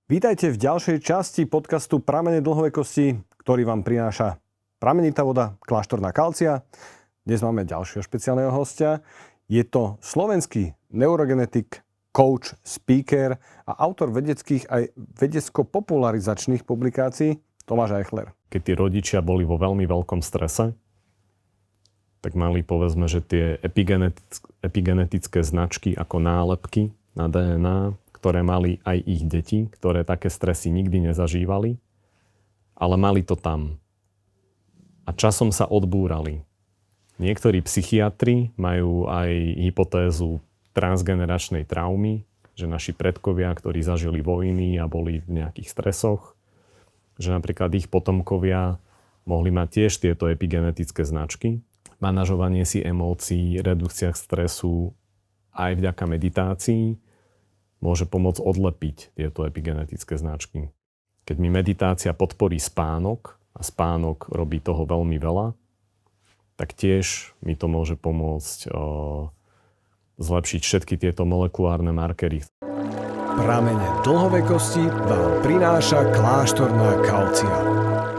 Vítajte v ďalšej časti podcastu Pramene dlhovekosti, ktorý vám prináša pramenitá voda, kláštorná kalcia. Dnes máme ďalšieho špeciálneho hostia. Je to slovenský neurogenetik, coach, speaker a autor vedeckých aj vedecko-popularizačných publikácií Tomáš Eichler. Keď tí rodičia boli vo veľmi veľkom strese, tak mali, povedzme, že tie epigenetické značky ako nálepky na DNA, ktoré mali aj ich deti, ktoré také stresy nikdy nezažívali, ale mali to tam. A časom sa odbúrali. Niektorí psychiatri majú aj hypotézu transgeneračnej traumy, že naši predkovia, ktorí zažili vojny a boli v nejakých stresoch, že napríklad ich potomkovia mohli mať tiež tieto epigenetické značky. Manažovanie si emócií, redukcia stresu aj vďaka meditácii môže pomôcť odlepiť tieto epigenetické značky. Keď mi meditácia podporí spánok, a spánok robí toho veľmi veľa, tak tiež mi to môže pomôcť zlepšiť všetky tieto molekulárne markery. Pramene dlhovekosti vám prináša kláštorná kalcia.